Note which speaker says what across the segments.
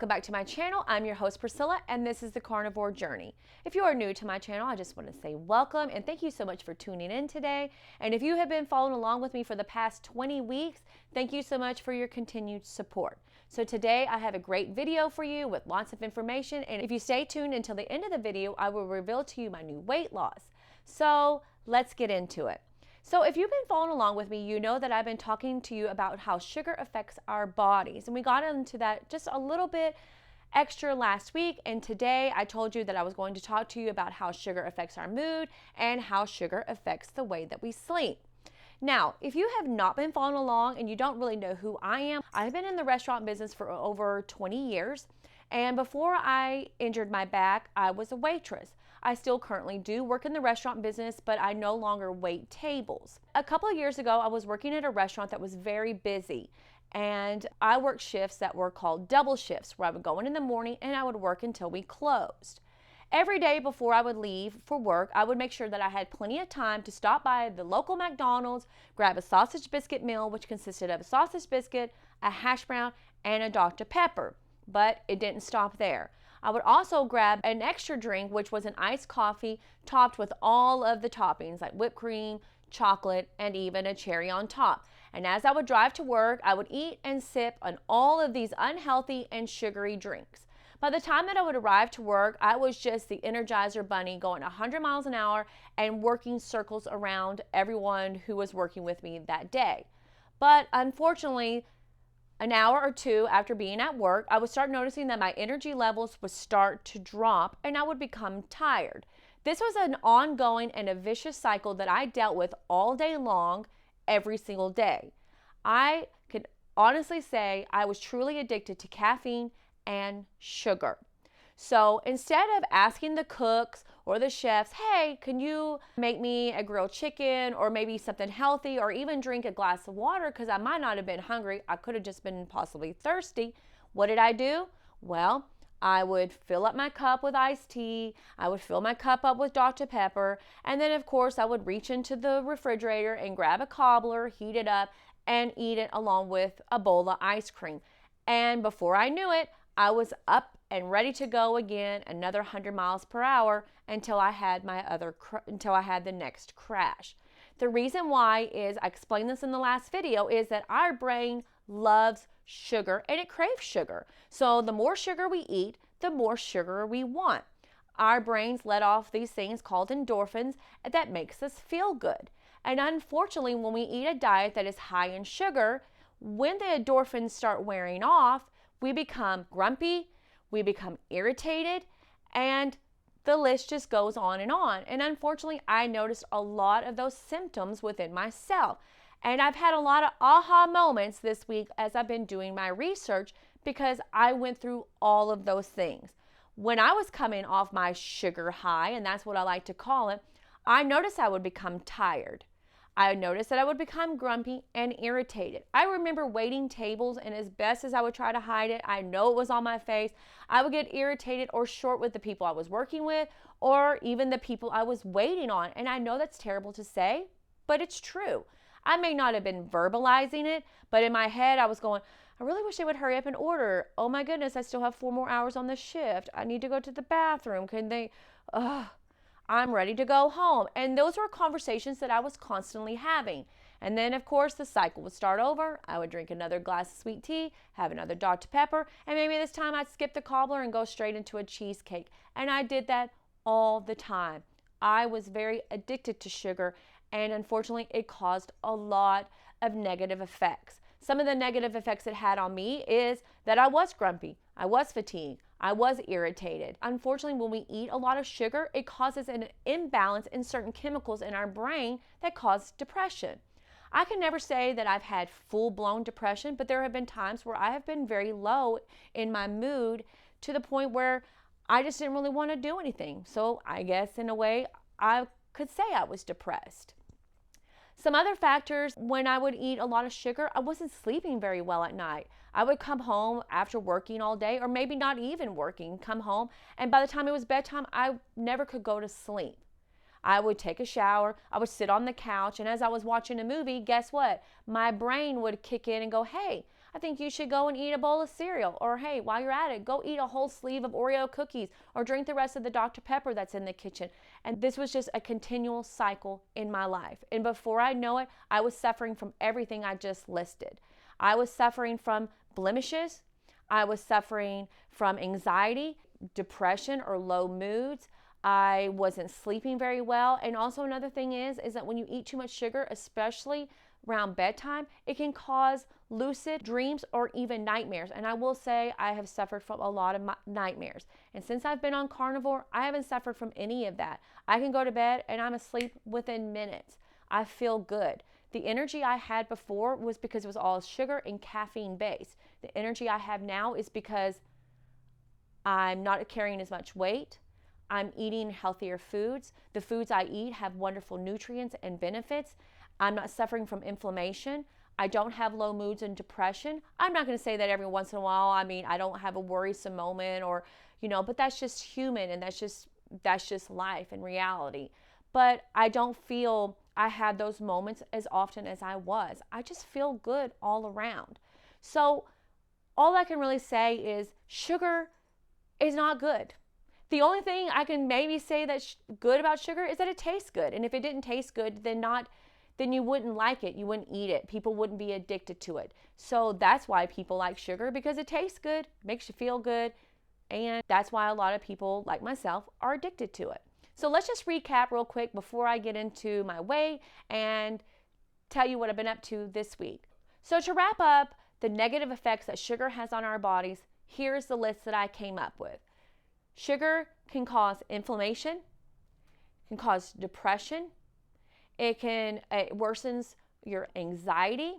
Speaker 1: welcome back to my channel. I'm your host Priscilla and this is the Carnivore Journey. If you are new to my channel, I just want to say welcome and thank you so much for tuning in today. And if you have been following along with me for the past 20 weeks, thank you so much for your continued support. So today I have a great video for you with lots of information, and if you stay tuned until the end of the video, I will reveal to you my new weight loss. So let's get into it. So if you've been following along with me, you know that I've been talking to you about how sugar affects our bodies. And we got into that just a little bit extra last week. And today I told you that I was going to talk to you about how sugar affects our mood and how sugar affects the way that we sleep. Now, if you have not been following along and you don't really know who I am, I've been in the restaurant business for over 20 years. And before I injured my back, I was a waitress. I still currently do work in the restaurant business, but I no longer wait tables. A couple of years ago, I was working at a restaurant that was very busy, and I worked shifts that were called double shifts, where I would go in the morning and I would work until we closed. Every day before I would leave for work, I would make sure that I had plenty of time to stop by the local McDonald's, grab a sausage biscuit meal, which consisted of a sausage biscuit, a hash brown, and a Dr. Pepper. But it didn't stop there. I would also grab an extra drink, which was an iced coffee topped with all of the toppings like whipped cream, chocolate, and even a cherry on top. And as I would drive to work, I would eat and sip on all of these unhealthy and sugary drinks. By the time that I would arrive to work, I was just the Energizer Bunny going 100 miles an hour and working circles around everyone who was working with me that day. But unfortunately, an hour or two after being at work, I would start noticing that my energy levels would start to drop and I would become tired. This was an ongoing and a vicious cycle that I dealt with all day long, every single day. I could honestly say I was truly addicted to caffeine and sugar. So instead of asking the cooks or the chefs, hey, can you make me a grilled chicken or maybe something healthy or even drink a glass of water because I might not have been hungry, I could have just been possibly thirsty. What did I do? Well, I would fill up my cup with iced tea, I would fill my cup up with Dr. Pepper, and then of course I would reach into the refrigerator and grab a cobbler, heat it up, and eat it along with a bowl of ice cream. And before I knew it, I was up and ready to go again, another 100 miles per hour until I had the next crash. The reason why is, I explained this in the last video, is that our brain loves sugar and it craves sugar. So the more sugar we eat, the more sugar we want. Our brains let off these things called endorphins that makes us feel good. And unfortunately, when we eat a diet that is high in sugar, when the endorphins start wearing off, we become grumpy, we become irritated, and the list just goes on. And unfortunately, I noticed a lot of those symptoms within myself. And I've had a lot of aha moments this week as I've been doing my research because I went through all of those things. When I was coming off my sugar high, and that's what I like to call it, I noticed I would become tired. I noticed that I would become grumpy and irritated. I remember waiting tables, and as best as I would try to hide it, I know it was on my face, I would get irritated or short with the people I was working with or even the people I was waiting on. And I know that's terrible to say, but it's true. I may not have been verbalizing it, but in my head I was going, I really wish they would hurry up and order. Oh my goodness, I still have 4 more hours on the shift. I need to go to the bathroom. Can they, I'm ready to go home. And those were conversations that I was constantly having. And then, of course, the cycle would start over. I would drink another glass of sweet tea, have another Dr. Pepper, and maybe this time I'd skip the cobbler and go straight into a cheesecake. And I did that all the time. I was very addicted to sugar, and unfortunately, it caused a lot of negative effects. Some of the negative effects it had on me is that I was grumpy, I was fatigued, I was irritated. Unfortunately, when we eat a lot of sugar, it causes an imbalance in certain chemicals in our brain that cause depression. I can never say that I've had full-blown depression, but there have been times where I have been very low in my mood to the point where I just didn't really want to do anything. So I guess in a way, I could say I was depressed. Some other factors, when I would eat a lot of sugar, I wasn't sleeping very well at night. I would come home after working all day, or maybe not even working, come home, and by the time it was bedtime, I never could go to sleep. I would take a shower, I would sit on the couch, and as I was watching a movie, guess what? My brain would kick in and go, hey, I think you should go and eat a bowl of cereal. Or hey, while you're at it, go eat a whole sleeve of Oreo cookies or drink the rest of the Dr. Pepper that's in the kitchen. And this was just a continual cycle in my life. And before I know it, I was suffering from everything I just listed. I was suffering from blemishes. I was suffering from anxiety, depression, or low moods. I wasn't sleeping very well. And also another thing is that when you eat too much sugar, especially around bedtime, it can cause lucid dreams or even nightmares. And I will say I have suffered from a lot of nightmares. And since I've been on Carnivore, I haven't suffered from any of that. I can go to bed and I'm asleep within minutes. I feel good. The energy I had before was because it was all sugar and caffeine based. The energy I have now is because I'm not carrying as much weight. I'm eating healthier foods. The foods I eat have wonderful nutrients and benefits. I'm not suffering from inflammation. I don't have low moods and depression. I'm not going to say that every once in a while. I mean, I don't have a worrisome moment or, but that's just human and that's just life and reality. But I don't feel I had those moments as often as I was. I just feel good all around. So all I can really say is sugar is not good. The only thing I can maybe say that's good about sugar is that it tastes good. And if it didn't taste good, then you wouldn't like it. You wouldn't eat it. People wouldn't be addicted to it. So that's why people like sugar, because it tastes good, makes you feel good. And that's why a lot of people like myself are addicted to it. So let's just recap real quick before I get into my weight and tell you what I've been up to this week. So to wrap up the negative effects that sugar has on our bodies, here's the list that I came up with. Sugar can cause inflammation, can cause depression, it worsens your anxiety,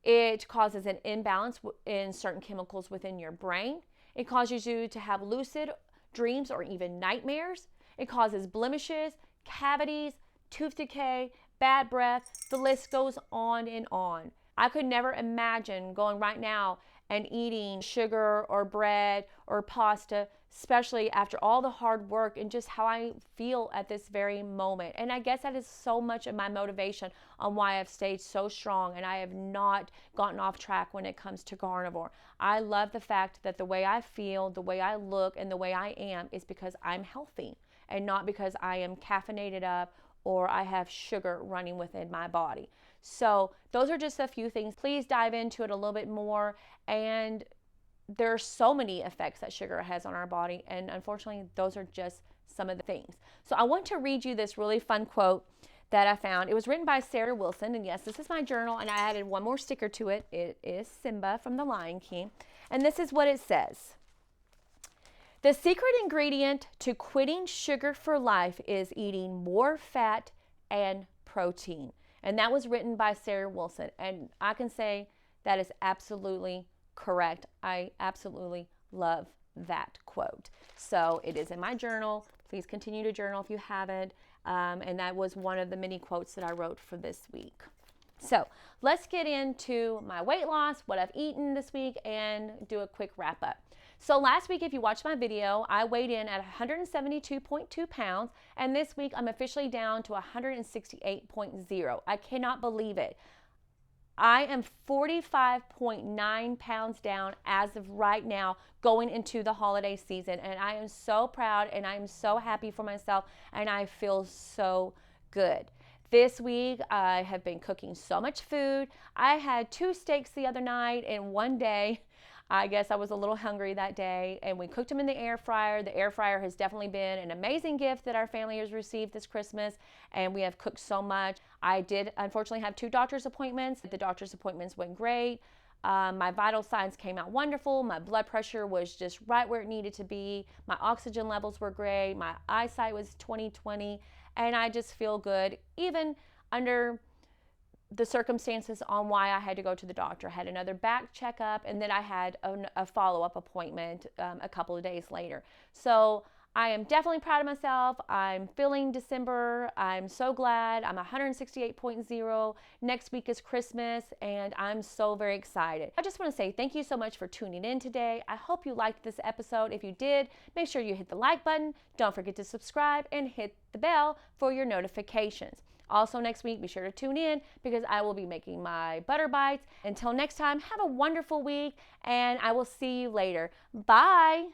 Speaker 1: it causes an imbalance in certain chemicals within your brain, it causes you to have lucid dreams or even nightmares, it causes blemishes, cavities, tooth decay, bad breath, the list goes on and on. I could never imagine going right now and eating sugar or bread or pasta, especially after all the hard work and just how I feel at this very moment. And I guess that is so much of my motivation on why I've stayed so strong and I have not gotten off track when it comes to carnivore. I love the fact that the way I feel, the way I look, and the way I am is because I'm healthy and not because I am caffeinated up or I have sugar running within my body. So those are just a few things. Please dive into it a little bit more. And there are so many effects that sugar has on our body. And unfortunately, those are just some of the things. So I want to read you this really fun quote that I found. It was written by Sarah Wilson. And yes, this is my journal. And I added one more sticker to it. It is Simba from The Lion King. And this is what it says. The secret ingredient to quitting sugar for life is eating more fat and protein. And that was written by Sarah Wilson. And I can say that is absolutely correct. I absolutely love that quote. So it is in my journal. Please continue to journal if you haven't. And that was one of the many quotes that I wrote for this week. So let's get into my weight loss, what I've eaten this week, and do a quick wrap up. So last week, if you watched my video, I weighed in at 172.2 pounds, and this week I'm officially down to 168.0. I cannot believe it. I am 45.9 pounds down as of right now going into the holiday season, and I am so proud and I am so happy for myself, and I feel so good. This week, I have been cooking so much food. I had 2 steaks the other night in one day. I guess I was a little hungry that day, and we cooked them in the air fryer. The air fryer has definitely been an amazing gift that our family has received this Christmas, and we have cooked so much. I did unfortunately have 2 doctor's appointments. The doctor's appointments went great. My vital signs came out wonderful. My blood pressure was just right where it needed to be. My oxygen levels were great. My eyesight was 20/20, and I just feel good, even under the circumstances on why I had to go to the doctor. I had another back checkup, and then I had a follow-up appointment a couple of days later. So I am definitely proud of myself. I'm feeling December. I'm so glad. I'm 168.0. Next week is Christmas, and I'm so very excited. I just want to say thank you so much for tuning in today. I hope you liked this episode. If you did, make sure you hit the like button. Don't forget to subscribe and hit the bell for your notifications. Also, next week, be sure to tune in because I will be making my butter bites. Until next time, have a wonderful week, and I will see you later. Bye.